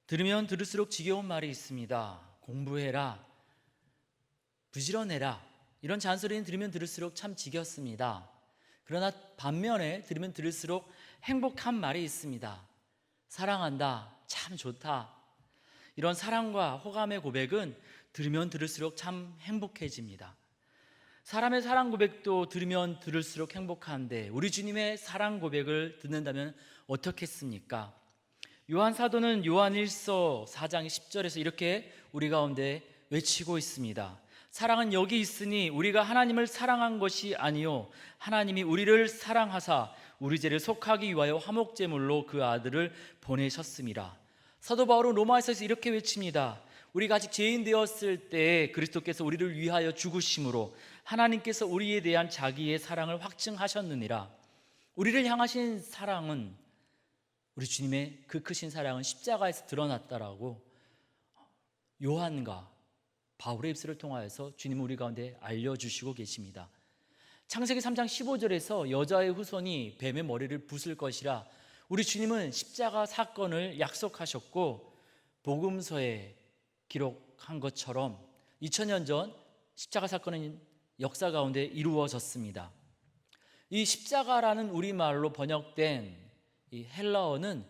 들으면 들을수록 지겨운 말이 있습니다. 공부해라, 부지런해라. 이런 잔소리는 들으면 들을수록 참 지겹습니다. 그러나 반면에 들으면 들을수록 행복한 말이 있습니다. 사랑한다, 참 좋다. 이런 사랑과 호감의 고백은 들으면 들을수록 참 행복해집니다. 사람의 사랑 고백도 들으면 들을수록 행복한데 우리 주님의 사랑 고백을 듣는다면 어떻겠습니까? 요한 사도는 요한 1서 4장 10절에서 이렇게 우리 가운데 외치고 있습니다. 사랑은 여기 있으니 우리가 하나님을 사랑한 것이 아니요 하나님이 우리를 사랑하사 우리 죄를 속하기 위하여 화목제물로 그 아들을 보내셨습니다. 사도 바울은 로마서에서 이렇게 외칩니다. 우리가 아직 죄인 되었을 때 그리스도께서 우리를 위하여 죽으심으로 하나님께서 우리에 대한 자기의 사랑을 확증하셨느니라. 우리를 향하신 사랑은, 우리 주님의 그 크신 사랑은 십자가에서 드러났다라고 요한과 바울의 입술을 통하여서 주님은 우리 가운데 알려주시고 계십니다. 창세기 3장 15절에서 여자의 후손이 뱀의 머리를 부술 것이라 우리 주님은 십자가 사건을 약속하셨고 복음서에 기록한 것처럼 2000년 전 십자가 사건은 역사 가운데 이루어졌습니다. 이 십자가라는 우리말로 번역된 이 헬라어는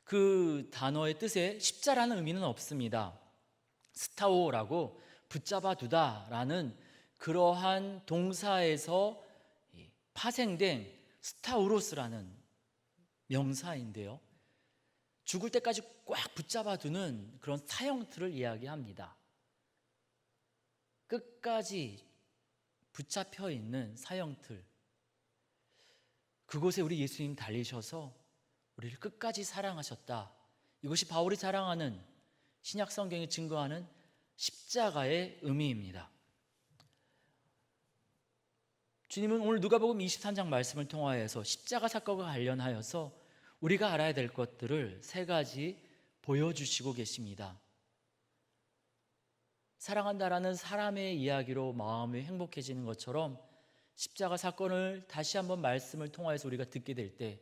그 단어의 뜻에 십자라는 의미는 없습니다. 스타오라고 붙잡아 두다라는 그러한 동사에서 파생된 스타우로스라는 명사인데요, 죽을 때까지 꽉 붙잡아 두는 그런 사형틀을 이야기합니다. 끝까지 붙잡혀 있는 사형틀, 그곳에 우리 예수님 달리셔서 우리를 끝까지 사랑하셨다. 이것이 바울이 자랑하는 신약 성경이 증거하는 십자가의 의미입니다. 주님은 오늘 누가복음 23장 말씀을 통하여서 십자가 사건과 관련하여서 우리가 알아야 될 것들을 세 가지 보여주시고 계십니다. 사랑한다라는 사람의 이야기로 마음이 행복해지는 것처럼 십자가 사건을 다시 한번 말씀을 통하여서 우리가 듣게 될 때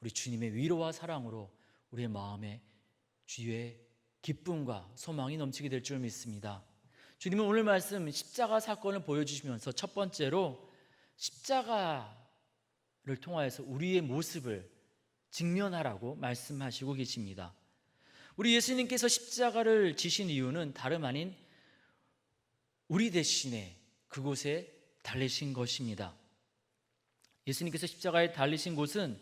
우리 주님의 위로와 사랑으로 우리의 마음에 주의 기쁨과 소망이 넘치게 될 줄 믿습니다. 주님은 오늘 말씀 십자가 사건을 보여주시면서 첫 번째로 십자가를 통하여서 우리의 모습을 직면하라고 말씀하시고 계십니다. 우리 예수님께서 십자가를 지신 이유는 다름 아닌 우리 대신에 그곳에 달리신 것입니다. 예수님께서 십자가에 달리신 곳은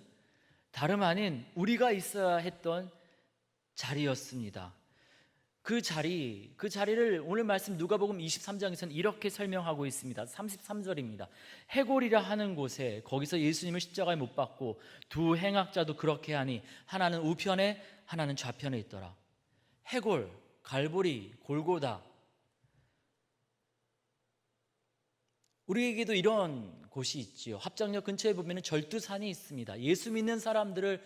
다름 아닌 우리가 있어야 했던 자리였습니다. 그 자리를 오늘 말씀 누가복음 23장에서는 이렇게 설명하고 있습니다. 33절입니다. 해골이라 하는 곳에, 거기서 예수님을 십자가에 못 박고 두 행악자도 그렇게 하니 하나는 우편에 하나는 좌편에 있더라. 해골, 갈보리, 골고다. 우리에게도 이런 곳이 있지요. 합정역 근처에 보면 절두산이 있습니다. 예수 믿는 사람들의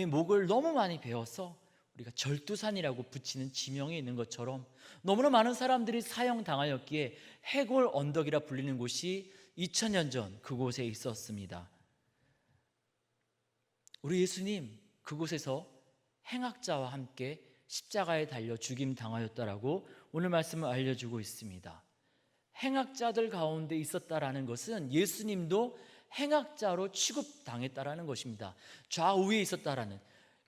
목을 너무 많이 베어서 우리가 절두산이라고 붙이는 지명이 있는 것처럼 너무나 많은 사람들이 사형당하였기에 해골 언덕이라 불리는 곳이 2000년 전 그곳에 있었습니다. 우리 예수님 그곳에서 행악자와 함께 십자가에 달려 죽임당하였다라고 오늘 말씀을 알려주고 있습니다. 행악자들 가운데 있었다라는 것은 예수님도 행악자로 취급당했다라는 것입니다. 좌우에 있었다라는,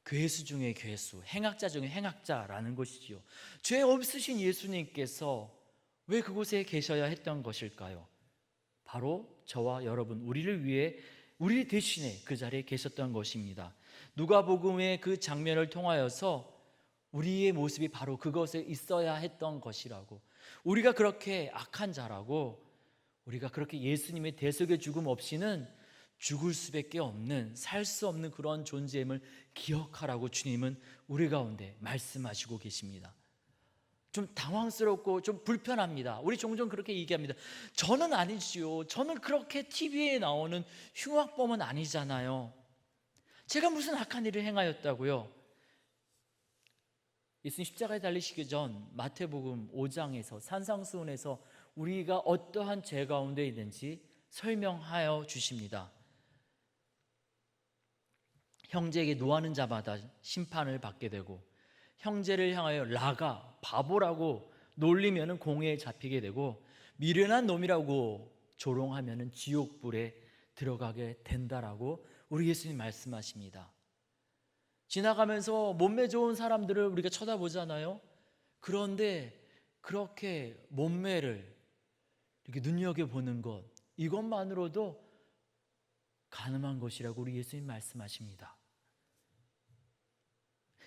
괴수 중에 괴수, 행악자 중에 행악자라는 것이지요. 죄 없으신 예수님께서 왜 그곳에 계셔야 했던 것일까요? 바로 저와 여러분, 우리를 위해, 우리 대신에 그 자리에 계셨던 것입니다. 누가복음의 그 장면을 통하여서 우리의 모습이 바로 그것에 있어야 했던 것이라고, 우리가 그렇게 악한 자라고, 우리가 그렇게 예수님의 대속의 죽음 없이는 죽을 수밖에 없는, 살 수 없는 그런 존재임을 기억하라고 주님은 우리 가운데 말씀하시고 계십니다. 좀 당황스럽고 좀 불편합니다. 우리 종종 그렇게 얘기합니다. 저는 아니지요. 저는 그렇게 TV에 나오는 흉악범은 아니잖아요. 제가 무슨 악한 일을 행하였다고요? 예수님 십자가에 달리시기 전 마태복음 5장에서 산상수훈에서 우리가 어떠한 죄 가운데 있는지 설명하여 주십니다. 형제에게 노하는 자마다 심판을 받게 되고 형제를 향하여 라가 바보라고 놀리면은 공회에 잡히게 되고, 미련한 놈이라고 조롱하면은 지옥불에 들어가게 된다라고 우리 예수님 말씀하십니다. 지나가면서 몸매 좋은 사람들을 우리가 쳐다보잖아요. 그런데 그렇게 몸매를 이렇게 눈여겨보는 것, 이것만으로도 가늠한 것이라고 우리 예수님 말씀하십니다.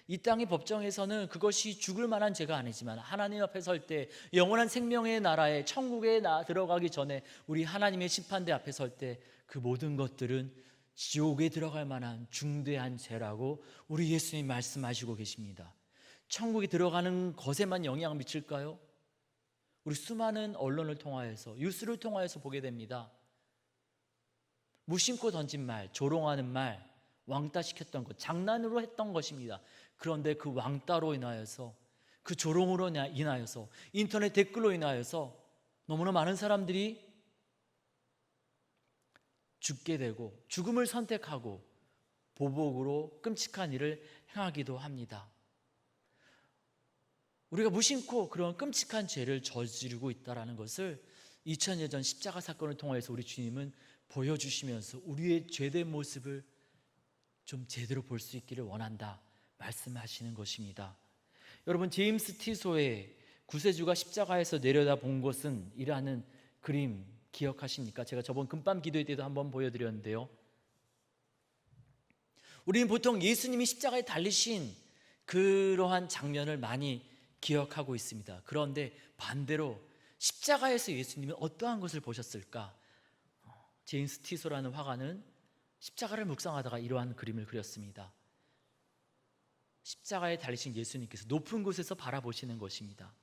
이 땅의 법정에서는 그것이 죽을 만한 죄가 아니지만 하나님 앞에 설 때, 영원한 생명의 나라에 천국에 들어가기 전에 우리 하나님의 심판대 앞에 설 때 그 모든 것들은 지옥에 들어갈 만한 중대한 죄라고 우리 예수님 말씀하시고 계십니다. 천국에 들어가는 것에만 영향을 미칠까요? 우리 수많은 언론을 통하여서, 뉴스를 통하여서 보게 됩니다. 무심코 던진 말, 조롱하는 말, 왕따시켰던 것, 장난으로 했던 것입니다. 그런데 그 왕따로 인하여서, 그 조롱으로 인하여서, 인터넷 댓글로 인하여서 너무나 많은 사람들이 죽게 되고 죽음을 선택하고 보복으로 끔찍한 일을 행하기도 합니다. 우리가 무심코 그런 끔찍한 죄를 저지르고 있다는 것을 2000년 전 십자가 사건을 통해서 우리 주님은 보여주시면서 우리의 죄된 모습을 좀 제대로 볼 수 있기를 원한다 말씀하시는 것입니다. 여러분, 제임스 티소의 구세주가 십자가에서 내려다본 것은 이라는 그림 기억하십니까? 제가 저번 금밤 기도회 때도 한번 보여드렸는데요, 우리는 보통 예수님이 십자가에 달리신 그러한 장면을 많이 기억하고 있습니다. 그런데 반대로 십자가에서 예수님은 어떠한 것을 보셨을까? 제임스 티소라는 화가는 십자가를 묵상하다가 이러한 그림을 그렸습니다. 십자가에 달리신 예수님께서 높은 곳에서 바라보시는 것입니다.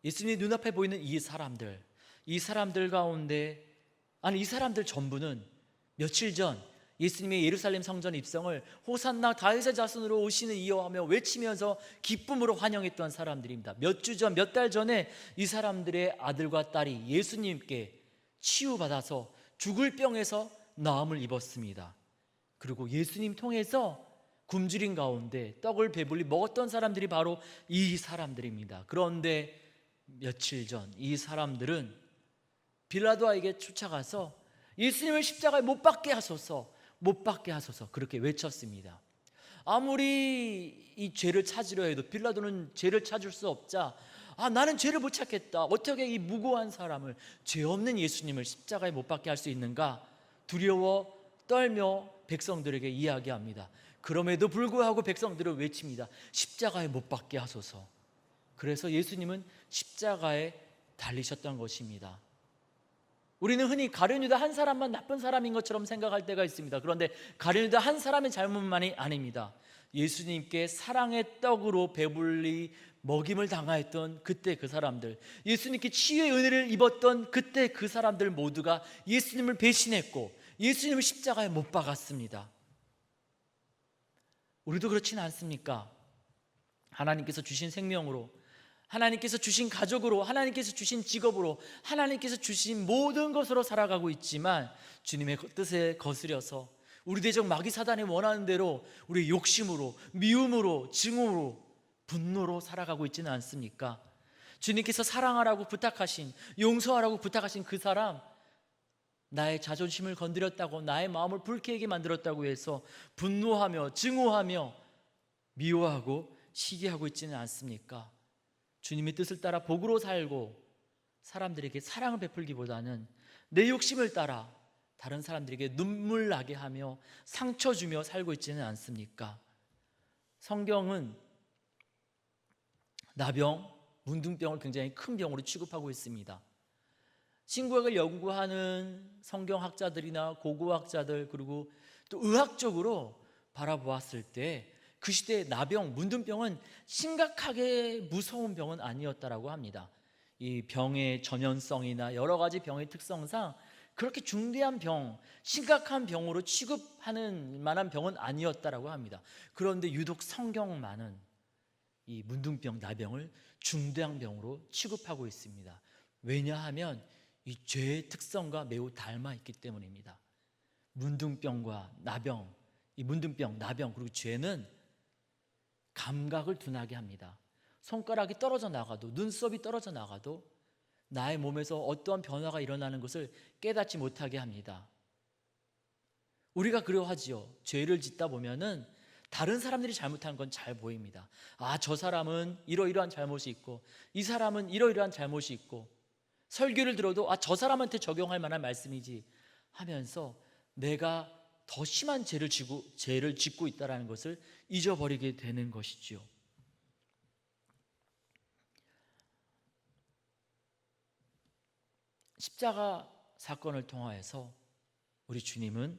예수님 눈앞에 보이는 이 사람들 가운데, 이 사람들 전부는 며칠 전 예수님의 예루살렘 성전 입성을 호산나 다윗의 자손으로 오시는 이여 하며 외치면서 기쁨으로 환영했던 사람들입니다. 몇 주 전, 몇 달 전에 이 사람들의 아들과 딸이 예수님께 치유받아서 죽을 병에서 나음을 입었습니다. 그리고 예수님 통해서 굶주린 가운데 떡을 배불리 먹었던 사람들이 바로 이 사람들입니다. 그런데 며칠 전 이 사람들은 빌라도에게 쫓아가서 예수님을 십자가에 못 박게 하소서, 못 박게 하소서 그렇게 외쳤습니다. 아무리 이 죄를 찾으려 해도 빌라도는 죄를 찾을 수 없자, 나는 죄를 못 찾겠다, 어떻게 이 무고한 사람을, 죄 없는 예수님을 십자가에 못 박게 할 수 있는가 두려워 떨며 백성들에게 이야기합니다. 그럼에도 불구하고 백성들은 외칩니다. 십자가에 못 박게 하소서. 그래서 예수님은 십자가에 달리셨던 것입니다. 우리는 흔히 가룟유다 한 사람만 나쁜 사람인 것처럼 생각할 때가 있습니다. 그런데 가룟유다 한 사람의 잘못만이 아닙니다. 예수님께 사랑의 떡으로 배불리 먹임을 당하였던 그때 그 사람들, 예수님께 치유의 은혜를 입었던 그때 그 사람들 모두가 예수님을 배신했고 예수님을 십자가에 못 박았습니다. 우리도 그렇지는 않습니까? 하나님께서 주신 생명으로, 하나님께서 주신 가족으로, 하나님께서 주신 직업으로, 하나님께서 주신 모든 것으로 살아가고 있지만 주님의 뜻에 거스려서 우리 대적 마귀 사단이 원하는 대로 우리의 욕심으로, 미움으로, 증오로, 분노로 살아가고 있지는 않습니까? 주님께서 사랑하라고 부탁하신, 용서하라고 부탁하신 그 사람, 나의 자존심을 건드렸다고, 나의 마음을 불쾌하게 만들었다고 해서 분노하며 증오하며 미워하고 시기하고 있지는 않습니까? 주님의 뜻을 따라 복으로 살고 사람들에게 사랑을 베풀기보다는 내 욕심을 따라 다른 사람들에게 눈물 나게 하며 상처 주며 살고 있지는 않습니까? 성경은 나병, 문둥병을 굉장히 큰 병으로 취급하고 있습니다. 신구약을 연구하는 성경학자들이나 고고학자들, 그리고 또 의학적으로 바라보았을 때 그 시대의 나병, 문둥병은 심각하게 무서운 병은 아니었다라고 합니다. 이 병의 전염성이나 여러 가지 병의 특성상 그렇게 중대한 병, 심각한 병으로 취급하는 만한 병은 아니었다라고 합니다. 그런데 유독 성경만은 이 문둥병, 나병을 중대한 병으로 취급하고 있습니다. 왜냐하면 이 죄의 특성과 매우 닮아 있기 때문입니다. 문둥병과 나병, 이 문둥병, 나병, 그리고 죄는 감각을 둔하게 합니다. 손가락이 떨어져 나가도, 눈썹이 떨어져 나가도 나의 몸에서 어떠한 변화가 일어나는 것을 깨닫지 못하게 합니다. 우리가 그러하지요. 죄를 짓다 보면은 다른 사람들이 잘못한 건 잘 보입니다. 아, 저 사람은 이러이러한 잘못이 있고, 이 사람은 이러이러한 잘못이 있고, 설교를 들어도 아, 저 사람한테 적용할 만한 말씀이지 하면서 내가 더 심한 죄를 짓고 있다는 것을 잊어버리게 되는 것이지요. 십자가 사건을 통하여서 우리 주님은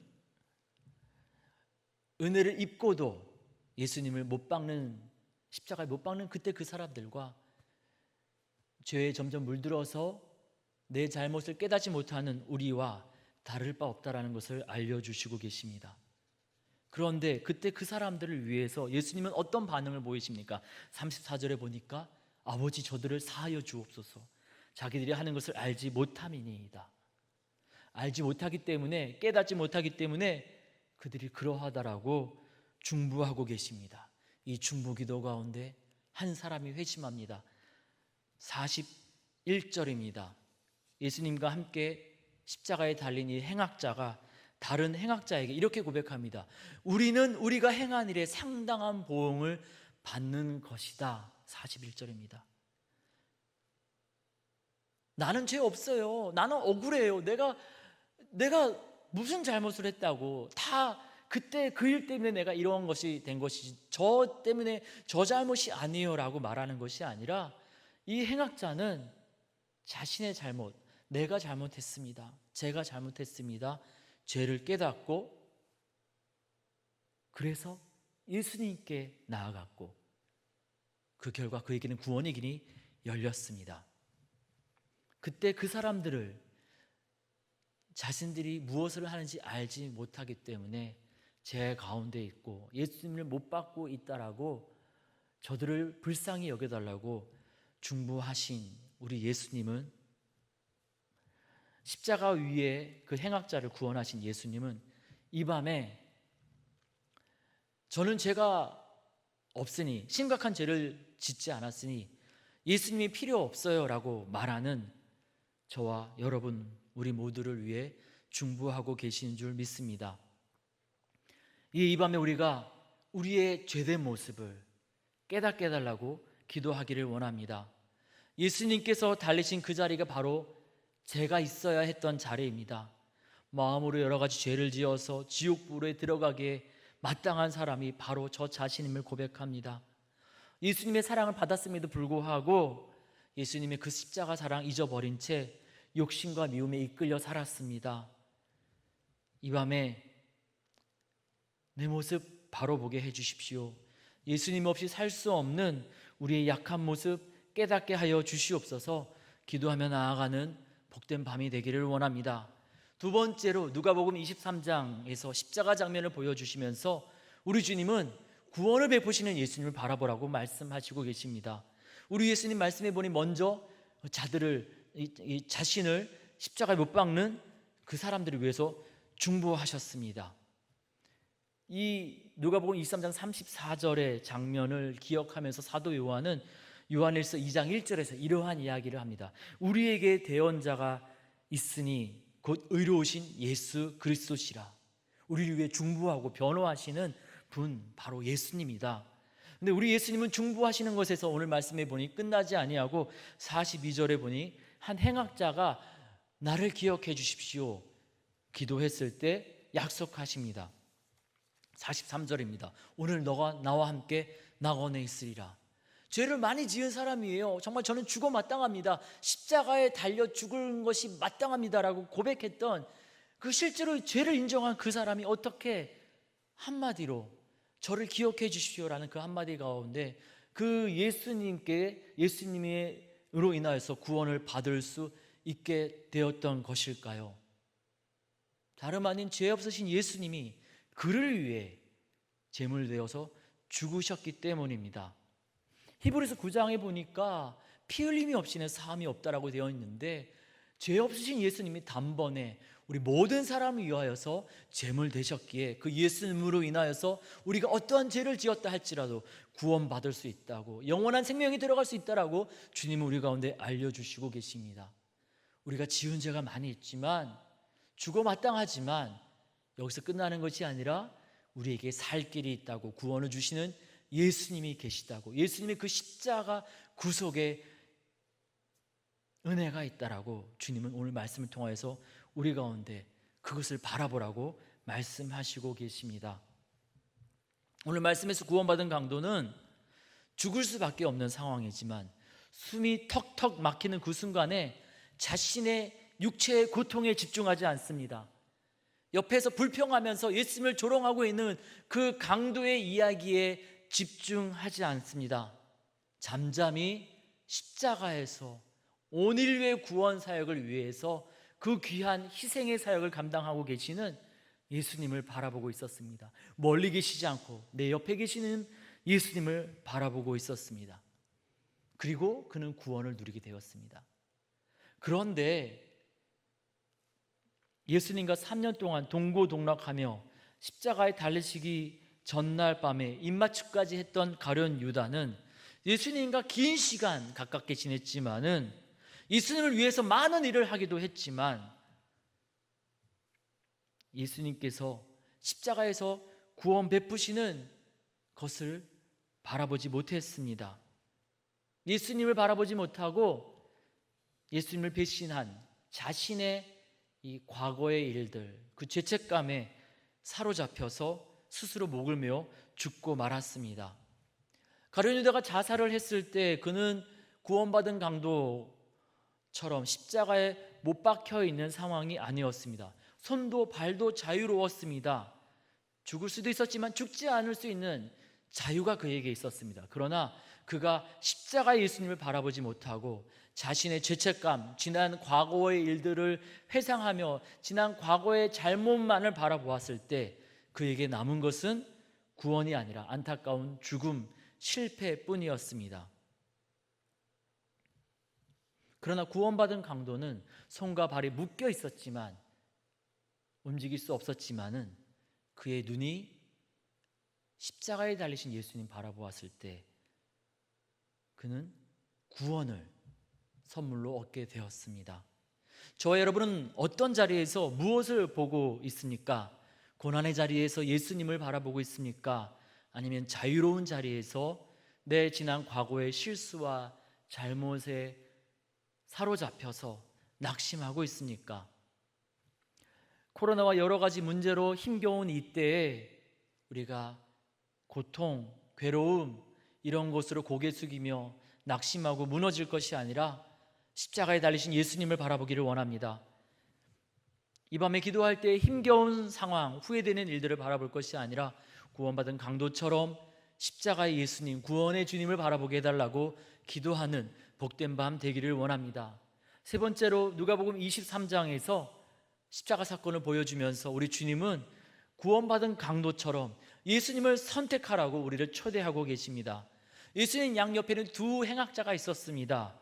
은혜를 입고도 예수님을 못 박는, 십자가에 못 박는 그때 그 사람들과 죄에 점점 물들어서 내 잘못을 깨닫지 못하는 우리와 다를 바 없다라는 것을 알려주시고 계십니다. 그런데 그때 그 사람들을 위해서 예수님은 어떤 반응을 보이십니까? 34절에 보니까 아버지 저들을 사하여 주옵소서 자기들이 하는 것을 알지 못함이니이다. 알지 못하기 때문에, 깨닫지 못하기 때문에 그들이 그러하다라고 중부하고 계십니다. 이 중부기도 가운데 한 사람이 회심합니다. 41절입니다. 예수님과 함께 십자가에 달린 이 행악자가 다른 행악자에게 이렇게 고백합니다. 우리는 우리가 행한 일에 상당한 보응을 받는 것이다. 41절입니다. 나는 죄 없어요. 나는 억울해요. 내가 무슨 잘못을 했다고. 다 그때 그 일 때문에 내가 이러한 것이 된 것이지 저 때문에 저 잘못이 아니에요 라고 말하는 것이 아니라, 이 행악자는 자신의 잘못, 내가 잘못했습니다, 제가 잘못했습니다, 죄를 깨닫고 그래서 예수님께 나아갔고 그 결과 그에게는 구원의 길이 열렸습니다. 그때 그 사람들을 자신들이 무엇을 하는지 알지 못하기 때문에 죄 가운데 있고 예수님을 못 받고 있다라고 저들을 불쌍히 여겨달라고 중부하신 우리 예수님은, 십자가 위에 그 행악자를 구원하신 예수님은 이 밤에 저는 죄가 없으니, 심각한 죄를 짓지 않았으니 예수님이 필요 없어요 라고 말하는 저와 여러분 우리 모두를 위해 중부하고 계신 줄 믿습니다. 이 밤에 우리가 우리의 죄된 모습을 깨닫게 해달라고 기도하기를 원합니다. 예수님께서 달리신 그 자리가 바로 제가 있어야 했던 자리입니다. 마음으로 여러 가지 죄를 지어서 지옥불에 들어가기에 마땅한 사람이 바로 저 자신임을 고백합니다. 예수님의 사랑을 받았음에도 불구하고 예수님의 그 십자가 사랑 잊어버린 채 욕심과 미움에 이끌려 살았습니다. 이 밤에 내 모습 바로 보게 해주십시오. 예수님 없이 살 수 없는 우리의 약한 모습 깨닫게 하여 주시옵소서. 기도하며 나아가는 복된 밤이 되기를 원합니다. 두 번째로 누가복음 23장에서 십자가 장면을 보여주시면서 우리 주님은 구원을 베푸시는 예수님을 바라보라고 말씀하시고 계십니다. 우리 예수님 말씀해 보니 먼저 자신을 십자가에 못 박는 그 사람들을 위해서 중보하셨습니다. 이 누가복음 23장 34절의 장면을 기억하면서 사도 요한은 요한일서 2장 1절에서 이러한 이야기를 합니다. 우리에게 대언자가 있으니 곧 의로우신 예수 그리스도시라. 우리를 위해 중보하고 변호하시는 분 바로 예수님이다. 근데 우리 예수님은 중보하시는 것에서 오늘 말씀해 보니 끝나지 아니하고 42절에 보니 한 행악자가 나를 기억해 주십시오 기도했을 때 약속하십니다. 43절입니다. 오늘 너가 나와 함께 낙원에 있으리라. 죄를 많이 지은 사람이에요. 정말 저는 죽어 마땅합니다. 십자가에 달려 죽은 것이 마땅합니다라고 고백했던 그 실제로 죄를 인정한 그 사람이 어떻게 한마디로 저를 기억해 주십시오라는 그 한마디 가운데 그 예수님으로 인하여서 구원을 받을 수 있게 되었던 것일까요? 다름 아닌 죄 없으신 예수님이 그를 위해 제물 되어서 죽으셨기 때문입니다. 히브리서 9장에 보니까 피 흘림이 없이는 사함이 없다라고 되어 있는데 죄 없으신 예수님이 단번에 우리 모든 사람을 위하여서 제물 되셨기에 그 예수님으로 인하여서 우리가 어떠한 죄를 지었다 할지라도 구원받을 수 있다고, 영원한 생명이 들어갈 수 있다라고 주님은 우리 가운데 알려주시고 계십니다. 우리가 지은 죄가 많이 있지만, 죽어 마땅하지만 여기서 끝나는 것이 아니라 우리에게 살 길이 있다고, 구원을 주시는 예수님이 계시다고, 예수님의 그 십자가 구속의 은혜가 있다라고 주님은 오늘 말씀을 통하여서 우리 가운데 그것을 바라보라고 말씀하시고 계십니다. 오늘 말씀에서 구원받은 강도는 죽을 수밖에 없는 상황이지만 숨이 턱턱 막히는 그 순간에 자신의 육체의 고통에 집중하지 않습니다. 옆에서 불평하면서 예수님을 조롱하고 있는 그 강도의 이야기에 집중하지 않습니다. 잠잠히 십자가에서 온 인류의 구원 사역을 위해서 그 귀한 희생의 사역을 감당하고 계시는 예수님을 바라보고 있었습니다. 멀리 계시지 않고 내 옆에 계시는 예수님을 바라보고 있었습니다. 그리고 그는 구원을 누리게 되었습니다. 그런데 예수님과 3년 동안 동고동락하며 십자가에 달리시기 전날 밤에 입맞춤까지 했던 가룟 유다는 예수님과 긴 시간 가깝게 지냈지만은, 예수님을 위해서 많은 일을 하기도 했지만, 예수님께서 십자가에서 구원 베푸시는 것을 바라보지 못했습니다. 예수님을 바라보지 못하고 예수님을 배신한 자신의 이 과거의 일들, 그 죄책감에 사로잡혀서 스스로 목을 메어 죽고 말았습니다. 가룟 유다가 자살을 했을 때 그는 구원받은 강도처럼 십자가에 못 박혀 있는 상황이 아니었습니다. 손도 발도 자유로웠습니다. 죽을 수도 있었지만 죽지 않을 수 있는 자유가 그에게 있었습니다. 그러나 그가 십자가의 예수님을 바라보지 못하고 자신의 죄책감, 지난 과거의 일들을 회상하며 지난 과거의 잘못만을 바라보았을 때 그에게 남은 것은 구원이 아니라 안타까운 죽음, 실패뿐이었습니다. 그러나 구원받은 강도는 손과 발이 묶여 있었지만, 움직일 수 없었지만은 그의 눈이 십자가에 달리신 예수님 바라보았을 때 그는 구원을 선물로 얻게 되었습니다. 저와 여러분은 어떤 자리에서 무엇을 보고 있습니까? 고난의 자리에서 예수님을 바라보고 있습니까? 아니면 자유로운 자리에서 내 지난 과거의 실수와 잘못에 사로잡혀서 낙심하고 있습니까? 코로나와 여러 가지 문제로 힘겨운 이때에 우리가 고통, 괴로움 이런 것으로 고개 숙이며 낙심하고 무너질 것이 아니라 십자가에 달리신 예수님을 바라보기를 원합니다. 이 밤에 기도할 때 힘겨운 상황, 후회되는 일들을 바라볼 것이 아니라 구원받은 강도처럼 십자가의 예수님, 구원의 주님을 바라보게 해달라고 기도하는 복된 밤 되기를 원합니다. 세 번째로 누가복음 23장에서 십자가 사건을 보여주면서 우리 주님은 구원받은 강도처럼 예수님을 선택하라고 우리를 초대하고 계십니다. 예수님 양옆에는 두 행악자가 있었습니다.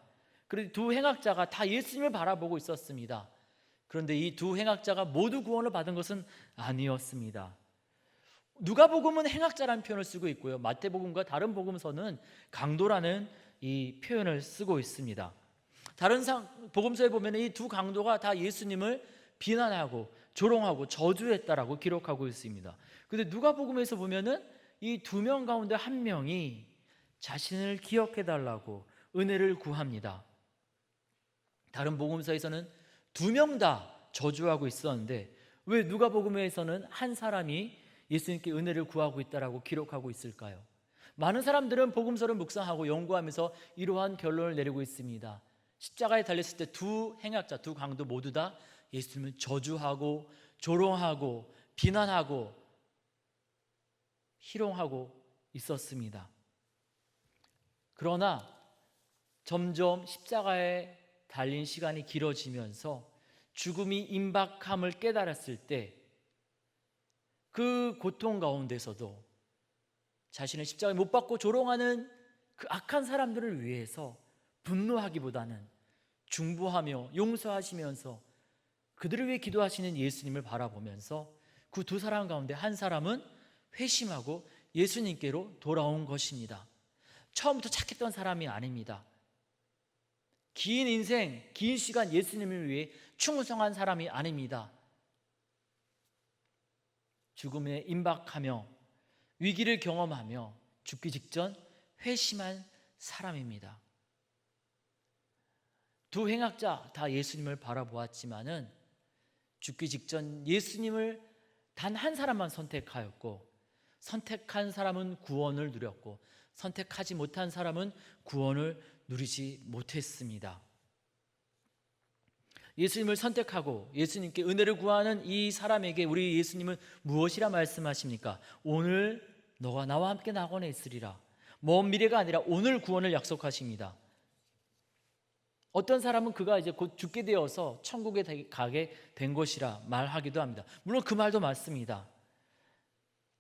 그런데 두 행악자가 다 예수님을 바라보고 있었습니다. 그런데 이 두 행악자가 모두 구원을 받은 것은 아니었습니다. 누가복음은 행악자라는 표현을 쓰고 있고요, 마태복음과 다른 복음서는 강도라는 이 표현을 쓰고 있습니다. 다른 복음서에 보면 이 두 강도가 다 예수님을 비난하고 조롱하고 저주했다라고 기록하고 있습니다. 그런데 누가복음에서 보면은 이 두 명 가운데 한 명이 자신을 기억해달라고 은혜를 구합니다. 다른 복음서에서는 두 명 다 저주하고 있었는데 왜 누가복음에서는 한 사람이 예수님께 은혜를 구하고 있다라고 기록하고 있을까요? 많은 사람들은 복음서를 묵상하고 연구하면서 이러한 결론을 내리고 있습니다. 십자가에 달렸을 때 두 행악자, 두 강도 모두 다 예수님을 저주하고 조롱하고 비난하고 희롱하고 있었습니다. 그러나 점점 십자가에 달린 시간이 길어지면서 죽음이 임박함을 깨달았을 때 그 고통 가운데서도 자신을 십자가에 못 박고 조롱하는 그 악한 사람들을 위해서 분노하기보다는 중보하며 용서하시면서 그들을 위해 기도하시는 예수님을 바라보면서 그 두 사람 가운데 한 사람은 회심하고 예수님께로 돌아온 것입니다. 처음부터 착했던 사람이 아닙니다. 긴 인생, 긴 시간 예수님을 위해 충성한 사람이 아닙니다. 죽음에 임박하며 위기를 경험하며 죽기 직전 회심한 사람입니다. 두 행악자 다 예수님을 바라보았지만은 죽기 직전 예수님을 단 한 사람만 선택하였고, 선택한 사람은 구원을 누렸고 선택하지 못한 사람은 구원을 누리지 못했습니다. 예수님을 선택하고 예수님께 은혜를 구하는 이 사람에게 우리 예수님은 무엇이라 말씀하십니까? 오늘 너가 나와 함께 낙원에 있으리라. 먼 미래가 아니라 오늘 구원을 약속하십니다. 어떤 사람은 그가 이제 곧 죽게 되어서 천국에 가게 된 것이라 말하기도 합니다. 물론 그 말도 맞습니다.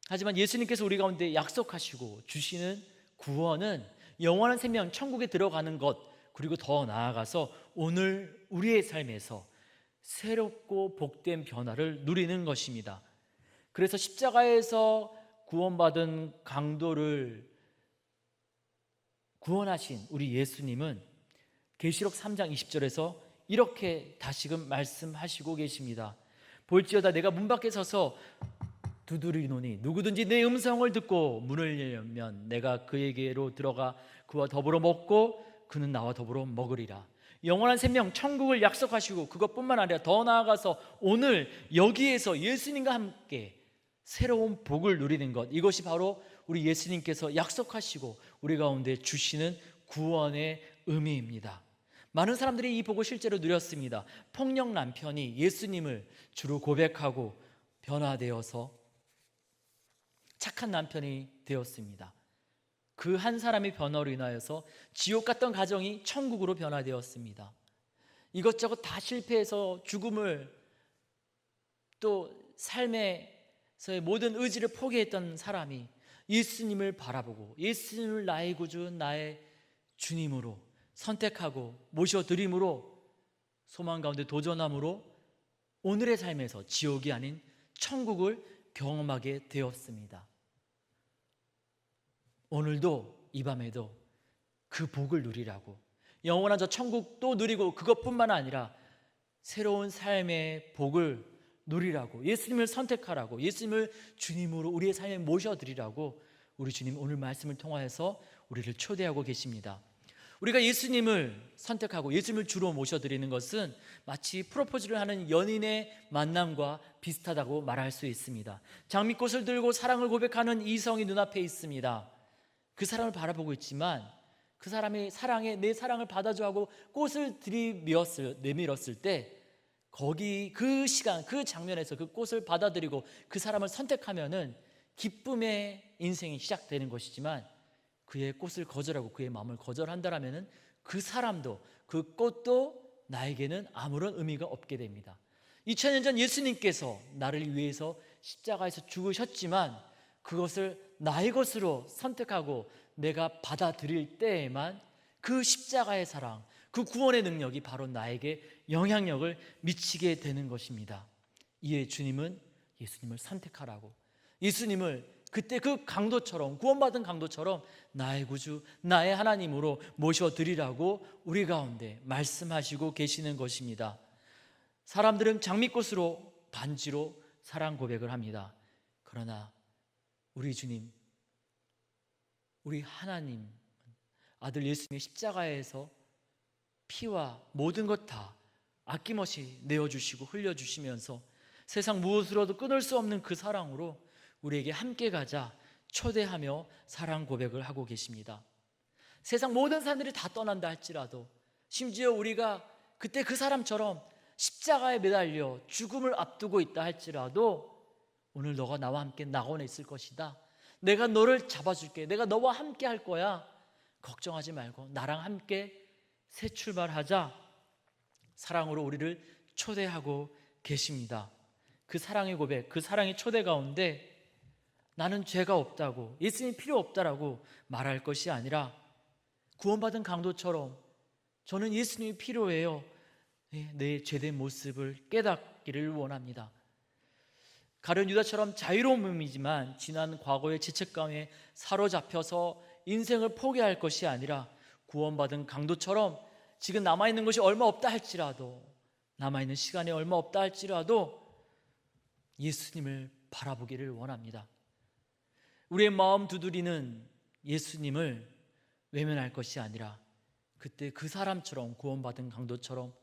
하지만 예수님께서 우리 가운데 약속하시고 주시는 구원은 영원한 생명, 천국에 들어가는 것, 그리고 더 나아가서 오늘 우리의 삶에서 새롭고 복된 변화를 누리는 것입니다. 그래서 십자가에서 구원받은 강도를 구원하신 우리 예수님은 계시록 3장 20절에서 이렇게 다시금 말씀하시고 계십니다. 볼지어다 내가 문 밖에 서서 두드리노니 누구든지 내 음성을 듣고 문을 열면 내가 그에게로 들어가 그와 더불어 먹고 그는 나와 더불어 먹으리라. 영원한 생명, 천국을 약속하시고 그것뿐만 아니라 더 나아가서 오늘 여기에서 예수님과 함께 새로운 복을 누리는 것, 이것이 바로 우리 예수님께서 약속하시고 우리 가운데 주시는 구원의 의미입니다. 많은 사람들이 이 복을 실제로 누렸습니다. 폭력 남편이 예수님을 주로 고백하고 변화되어서 착한 남편이 되었습니다. 그 한 사람의 변화로 인하여서 지옥 같던 가정이 천국으로 변화되었습니다. 이것저것 다 실패해서 죽음을, 또 삶에서의 모든 의지를 포기했던 사람이 예수님을 바라보고 예수님을 나의 구주, 나의 주님으로 선택하고 모셔드림으로 소망 가운데 도전함으로 오늘의 삶에서 지옥이 아닌 천국을 경험하게 되었습니다. 오늘도 이 밤에도 그 복을 누리라고, 영원한 저 천국도 누리고 그것뿐만 아니라 새로운 삶의 복을 누리라고, 예수님을 선택하라고, 예수님을 주님으로 우리의 삶에 모셔드리라고 우리 주님 오늘 말씀을 통하여서 우리를 초대하고 계십니다. 우리가 예수님을 선택하고 예수님을 주로 모셔드리는 것은 마치 프로포즈를 하는 연인의 만남과 비슷하다고 말할 수 있습니다. 장미꽃을 들고 사랑을 고백하는 이성이 눈앞에 있습니다. 그 사람을 바라보고 있지만 그 사람이 사랑에 내 사랑을 받아줘 하고 꽃을 내밀었을 때 거기 그 시간, 그 장면에서 그 꽃을 받아들이고 그 사람을 선택하면은 기쁨의 인생이 시작되는 것이지만, 그의 꽃을 거절하고 그의 마음을 거절한다라면은 그 사람도 그 꽃도 나에게는 아무런 의미가 없게 됩니다. 2000년 전 예수님께서 나를 위해서 십자가에서 죽으셨지만 그것을 나의 것으로 선택하고 내가 받아들일 때에만 그 십자가의 사랑, 그 구원의 능력이 바로 나에게 영향력을 미치게 되는 것입니다. 이에 주님은 예수님을 선택하라고, 예수님을 그때 그 강도처럼, 구원받은 강도처럼 나의 구주, 나의 하나님으로 모셔드리라고 우리 가운데 말씀하시고 계시는 것입니다. 사람들은 장미꽃으로, 반지로 사랑 고백을 합니다. 그러나 우리 주님, 우리 하나님, 아들 예수님의 십자가에서 피와 모든 것 다 아낌없이 내어주시고 흘려주시면서 세상 무엇으로도 끊을 수 없는 그 사랑으로 우리에게 함께 가자 초대하며 사랑 고백을 하고 계십니다. 세상 모든 사람들이 다 떠난다 할지라도, 심지어 우리가 그때 그 사람처럼 십자가에 매달려 죽음을 앞두고 있다 할지라도 오늘 너가 나와 함께 낙원에 있을 것이다, 내가 너를 잡아줄게, 내가 너와 함께 할 거야, 걱정하지 말고 나랑 함께 새 출발하자, 사랑으로 우리를 초대하고 계십니다. 그 사랑의 고백, 그 사랑의 초대 가운데 나는 죄가 없다고, 예수님이 필요 없다라고 말할 것이 아니라 구원받은 강도처럼 저는 예수님이 필요해요, 내 죄된 모습을 깨닫고 갖기를 원합니다. 가룟 유다처럼 자유로운 몸이지만 지난 과거의 죄책감에 사로잡혀서 인생을 포기할 것이 아니라 구원받은 강도처럼 지금 남아있는 것이 얼마 없다 할지라도, 남아있는 시간이 얼마 없다 할지라도 예수님을 바라보기를 원합니다. 우리의 마음 두드리는 예수님을 외면할 것이 아니라 그때 그 사람처럼, 구원받은 강도처럼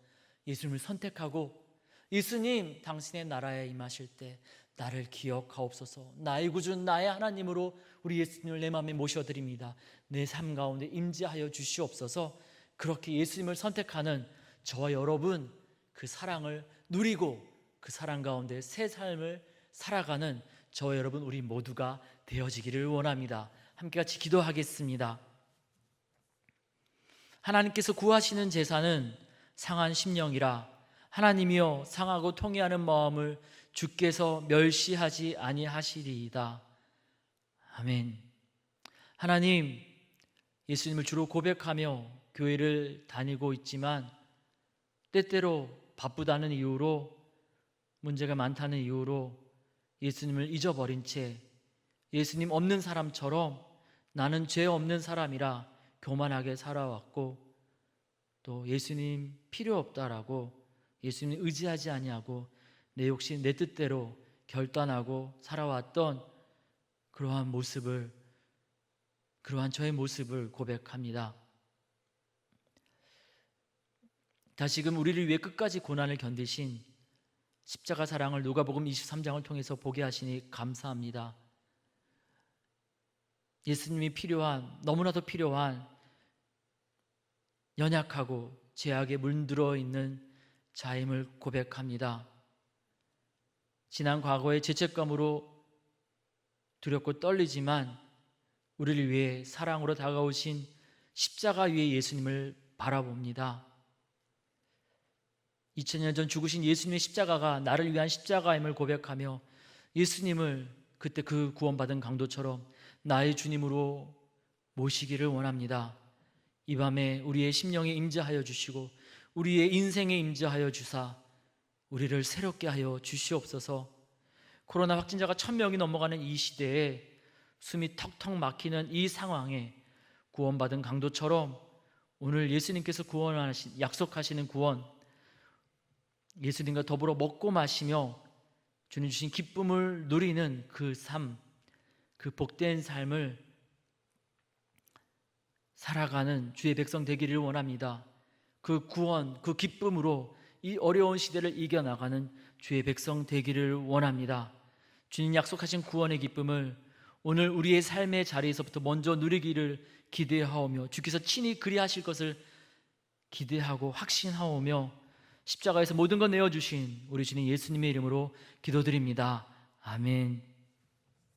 예수님을 선택하고, 예수님 당신의 나라에 임하실 때 나를 기억하옵소서, 나의 구주 나의 하나님으로 우리 예수님을 내 마음에 모셔드립니다, 내 삶 가운데 임재하여 주시옵소서, 그렇게 예수님을 선택하는 저와 여러분, 그 사랑을 누리고 그 사랑 가운데 새 삶을 살아가는 저와 여러분 우리 모두가 되어지기를 원합니다. 함께 같이 기도하겠습니다. 하나님께서 구하시는 제사는 상한 심령이라 하나님이여 상하고 통회하는 마음을 주께서 멸시하지 아니하시리이다. 아멘. 하나님, 예수님을 주로 고백하며 교회를 다니고 있지만 때때로 바쁘다는 이유로, 문제가 많다는 이유로 예수님을 잊어버린 채 예수님 없는 사람처럼 나는 죄 없는 사람이라 교만하게 살아왔고, 또 예수님 필요 없다라고, 예수님 의지하지 아니하고 내 욕심 내 뜻대로 결단하고 살아왔던 그러한 저의 모습을 고백합니다. 다시금 우리를 위해 끝까지 고난을 견디신 십자가 사랑을 누가복음 23장을 통해서 보게 하시니 감사합니다. 예수님이 너무나도 필요한 연약하고 죄악에 물들어 있는 자임을 고백합니다. 지난 과거의 죄책감으로 두렵고 떨리지만 우리를 위해 사랑으로 다가오신 십자가 위에 예수님을 바라봅니다. 2000년 전 죽으신 예수님의 십자가가 나를 위한 십자가임을 고백하며 예수님을 그때 그 구원받은 강도처럼 나의 주님으로 모시기를 원합니다. 이 밤에 우리의 심령에 임재하여 주시고 우리의 인생에 임재하여 주사 우리를 새롭게 하여 주시옵소서. 코로나 확진자가 1000명이 넘어가는 이 시대에 숨이 턱턱 막히는 이 상황에 구원받은 강도처럼 오늘 예수님께서 약속하시는 구원, 예수님과 더불어 먹고 마시며 주님 주신 기쁨을 누리는 그 삶, 그 복된 삶을 살아가는 주의 백성 되기를 원합니다. 그 구원, 그 기쁨으로 이 어려운 시대를 이겨나가는 주의 백성 되기를 원합니다. 주님 약속하신 구원의 기쁨을 오늘 우리의 삶의 자리에서부터 먼저 누리기를 기대하오며, 주께서 친히 그리하실 것을 기대하고 확신하오며, 십자가에서 모든 것 내어주신 우리 주님 예수님의 이름으로 기도드립니다. 아멘.